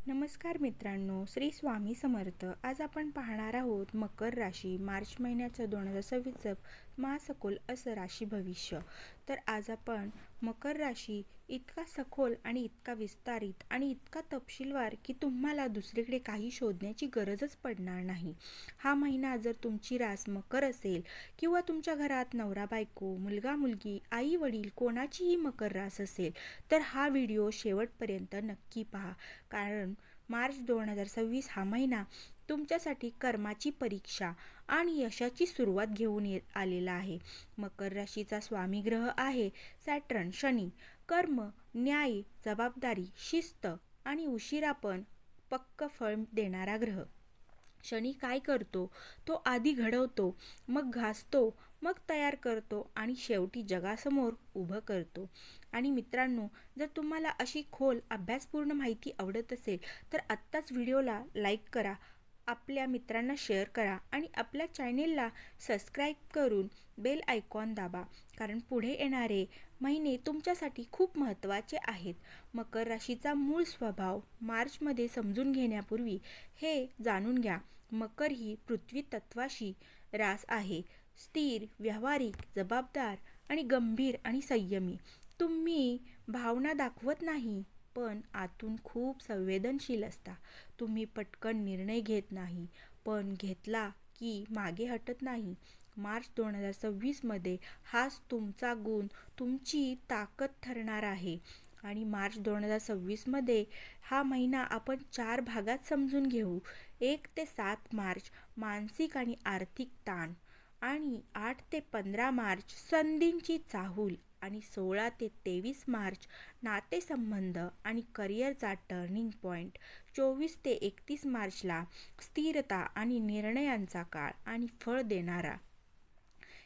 नमस्कार मित्रांनो, श्री स्वामी समर्थ. आज आपण पाहणार आहोत मकर राशी मार्च महिन्याचं 2026 महासखोल असं राशी भविष्य. तर आज आपण मकर राशी इतका सखोल आणि इतका विस्तारित आणि इतका तपशीलवार की तुम्हाला दुसरीकडे काही शोधण्याची गरजच पडणार नाही. हा महिना जर तुमची रास मकर असेल किंवा तुमच्या घरात नवरा बायको, मुलगा मुलगी, आई वडील कोणाचीही मकर रास असेल तर हा व्हिडिओ शेवटपर्यंत नक्की पहा. कारण मार्च 2026 हा महिना तुमच्यासाठी कर्माची परीक्षा आणि यशाची सुरुवात घेऊन आलेला आहे. मकर राशीचा स्वामी ग्रह आहे सॅटर्न, शनी. कर्म, न्याय, जबाबदारी, शिस्त आणि उशिरा पण पक्क फळ देणारा ग्रह. शनी काय करतो? तो आधी घडवतो, मग घासतो, मग तयार करतो आणि शेवटी जगासमोर उभं करतो. आणि मित्रांनो, जर तुम्हाला अशी खोल अभ्यासपूर्ण माहिती आवडत असेल तर आत्ताच व्हिडिओला लाईक करा, आपल्या मित्रांना शेअर करा आणि आपल्या चॅनेलला सबस्क्राईब करून बेल आयकॉन दाबा. कारण पुढे येणारे महिने तुमच्यासाठी खूप महत्त्वाचे आहेत. मकर राशीचा मूळ स्वभाव मार्चमध्ये समजून घेण्यापूर्वी हे जाणून घ्या. मकर ही पृथ्वी तत्वाशी रास आहे. स्थिर, व्यावहारिक, जबाबदार आणि गंभीर आणि संयमी. तुम्ही भावना दाखवत नाही, पण आतून खूप संवेदनशील असता. तुम्ही पटकन निर्णय घेत नाही, पण घेतला की मागे हटत नाही. मार्च 2026 मध्ये हाच तुमचा गुण, तुमची ताकद ठरणार आहे. आणि मार्च 2026 मध्ये हा महिना आपण 4 भागात समजून घेऊ. 1 ते 7 मार्च मानसिक आणि आर्थिक ताण, आणि 8 ते 15 मार्च संधींची चाहूल, आणि 16 ते 23 मार्च नातेसंबंध आणि करिअरचा टर्निंग पॉइंट. 24 ते 31 मार्चला स्थिरता आणि निर्णयांचा काळ आणि फळ देणारा.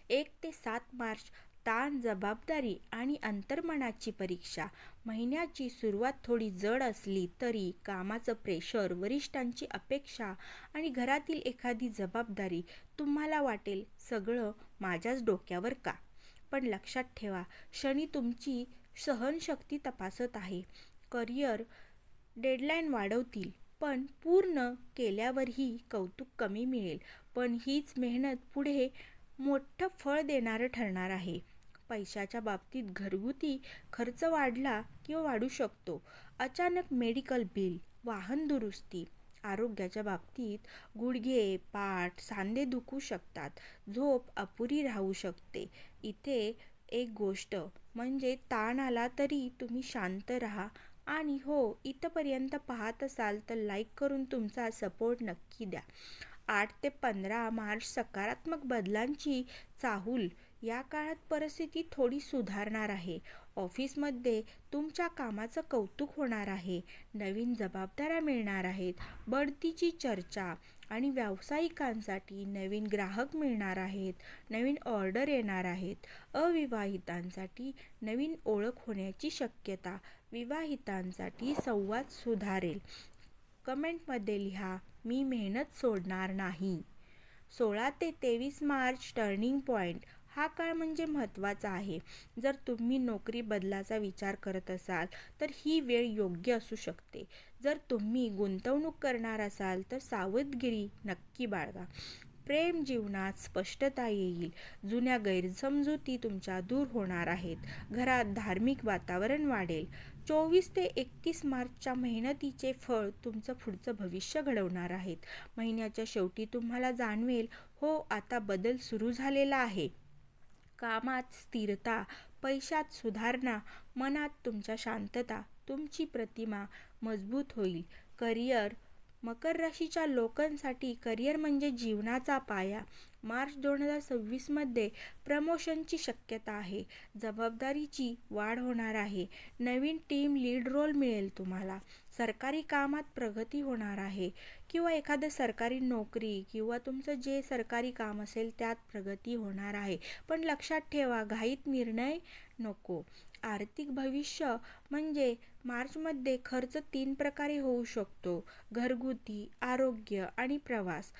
1 ते 7 मार्च ताण, जबाबदारी आणि अंतर्मनाची परीक्षा. महिन्याची सुरुवात थोडी जड असली तरी कामाचं प्रेशर, वरिष्ठांची अपेक्षा आणि घरातील एखादी जबाबदारी तुम्हाला वाटेल सगळं माझ्याच डोक्यावर का. पण लक्षात ठेवा, शनी तुमची सहनशक्ती तपासत आहे. करिअर डेडलाईन वाढवतील, पण पूर्ण केल्यावरही कौतुक कमी मिळेल. पण हीच मेहनत पुढे मोठं फळ देणारं ठरणार आहे. पैशाच्या बाबतीत घरगुती खर्च वाढला किंवा वाढू शकतो. अचानक मेडिकल बिल, वाहन दुरुस्ती. आरोग्याच्या बाबतीत गुडघे, पाठ, सांधे दुखू शकतात. झोप अपुरी राहू शकते. इथे एक गोष्ट म्हणजे ताण आला तरी तुम्ही शांत राहा. आणि हो, इथपर्यंत पाहत असाल तर लाईक करून तुमचा सपोर्ट नक्की द्या. 8 ते 15 मार्च सकारात्मक बदलांची चाहूल. या काळात परिस्थिती थोडी सुधारणार आहे. ऑफिसमध्ये तुमच्या कामाचं कौतुक होणार आहे. नवीन जबाबदाऱ्या मिळणार आहेत. बढतीची चर्चा आणि व्यावसायिकांसाठी नवीन ग्राहक मिळणार आहेत. नवीन ऑर्डर येणार आहेत. अविवाहितांसाठी नवीन ओळख होण्याची शक्यता. विवाहितांसाठी संवाद सुधारेल. कमेंटमध्ये लिहा, मी मेहनत सोडणार नाही. 16 ते 23 मार्च टर्निंग पॉइंट. हा काळ म्हणजे महत्त्वाचा आहे. जर तुम्ही नोकरी बदलाचा विचार करत असाल तर ही वेळ योग्य असू शकते. जर तुम्ही गुंतवणूक करणार असाल तर सावधगिरी नक्की बाळगा. प्रेम जीवनात स्पष्टता येईल. जुन्या गैरसमजुती तुमच्या दूर होणार आहेत. घरात धार्मिक वातावरण वाढेल. 24 ते 31 मार्चच्या मेहनतीचे फळ तुमचं पुढचं भविष्य घडवणार आहेत. महिन्याच्या शेवटी तुम्हाला जाणवेल, हो, आता बदल सुरू झालेला आहे. कामात स्थिरता, पैशात सुधारणा, मनात तुमच्या शांतता. तुमची प्रतिमा मजबूत होईल. करिअर. मकर राशीच्या लोकांसाठी करिअर म्हणजे जीवनाचा पाया. मार्च 2026 मध्ये प्रमोशनची शक्यता आहे. जबाबदारीची वाढ होणार आहे. नवीन टीम लीड रोल मिळेल तुम्हाला. सरकारी कामात प्रगती होणार आहे किंवा एखादं सरकारी नोकरी किंवा तुमचं जे सरकारी काम असेल त्यात प्रगती होणार आहे. पण लक्षात ठेवा, घाईत निर्णय नको. आर्थिक भविष्य म्हणजे मार्चमध्ये खर्च 3 प्रकारे होऊ शकतो: घरगुती, आरोग्य आणि प्रवास.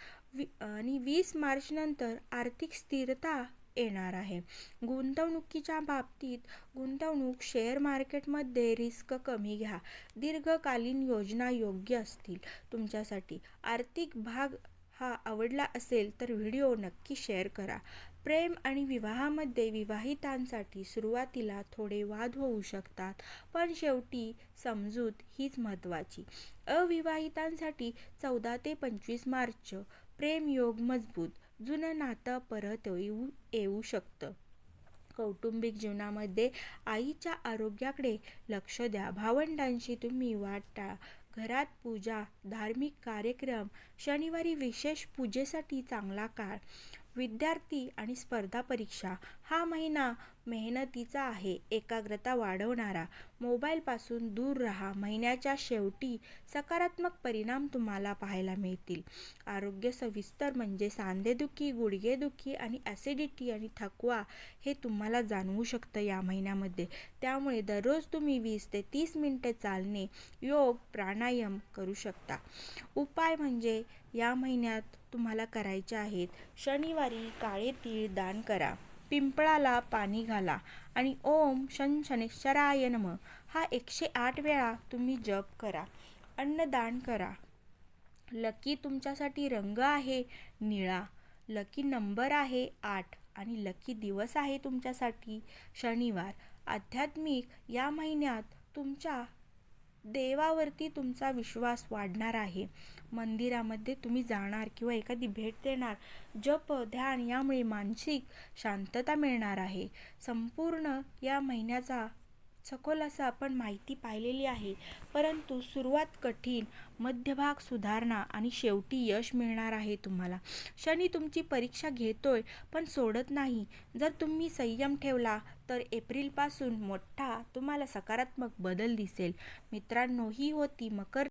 आणि 20 मार्च नंतर आर्थिक स्थिरता येणार आहे. गुंतवणुकीच्या बाबतीत गुंतवणूक शेअर मार्केटमध्ये रिस्क कमी घ्या. दीर्घकालीन योजना योग्य असतील तुमच्यासाठी. आर्थिक भाग हा आवडला असेल तर व्हिडिओ नक्की शेअर करा. प्रेम आणि विवाहामध्ये विवाहितांसाठी सुरुवातीला थोडे वाद होऊ शकतात, पण शेवटी समजूत हीच महत्त्वाची. अविवाहितांसाठी 14 ते 25 मार्च प्रेमयोग मजबूत, जुनं नातं परत येऊ शकतं. कौटुंबिक जीवनामध्ये आईच्या आरोग्याकडे लक्ष द्या. भावंडांशी तुम्ही वाद टाळा. घरात पूजा, धार्मिक कार्यक्रम, शनिवारी विशेष पूजेसाठी चांगला काळ. विद्यार्थी आणि स्पर्धा परीक्षा हा महिना मेहनतीचा आहे, एकाग्रता वाढवणारा. मोबाईलपासून दूर राहा. महिन्याच्या शेवटी सकारात्मक परिणाम तुम्हाला पाहायला मिळतील. आरोग्य सविस्तर म्हणजे सांधेदुखी, गुडघेदुखी आणि ॲसिडिटी आणि थकवा हे तुम्हाला जाणवू शकतं या महिन्यामध्ये. त्यामुळे दररोज तुम्ही 20 ते 30 मिनिटे चालणे, योग, प्राणायाम करू शकता. उपाय म्हणजे या महिन्यात तुम्हाला करायचे आहेत. शनिवारी काळे तीळ दान करा. पिंपळाला पाणी घाला आणि ओम शनैश्चराय नमः हा 108 वेळा तुम्ही जप करा. अन्नदान करा. लकी तुमच्यासाठी रंग आहे निळा. लकी नंबर आहे 8 आणि लकी दिवस आहे तुमच्यासाठी शनिवार. आध्यात्मिक या महिन्यात तुमच्या देवावरती तुमचा विश्वास वाढणार आहे. मंदिरामध्ये तुम्ही जाणार किंवा एखादी भेट देणार. जप, ध्यान यामुळे मानसिक शांतता मिळणार आहे. संपूर्ण या महिन्याचा सखोल असा आपण माहिती पाहिलेली आहे, परंतु सुरुवात कठीण, मध्यभाग सुधारणा आणि शेवटी यश मिळणार आहे तुम्हाला. शनी तुमची परीक्षा घेतोय पण सोडत नाही. जर तुम्ही संयम ठेवला तर एप्रिलपासून मोठा तुम्हाला सकारात्मक बदल दिसेल. मित्रांनो, ही होती मकर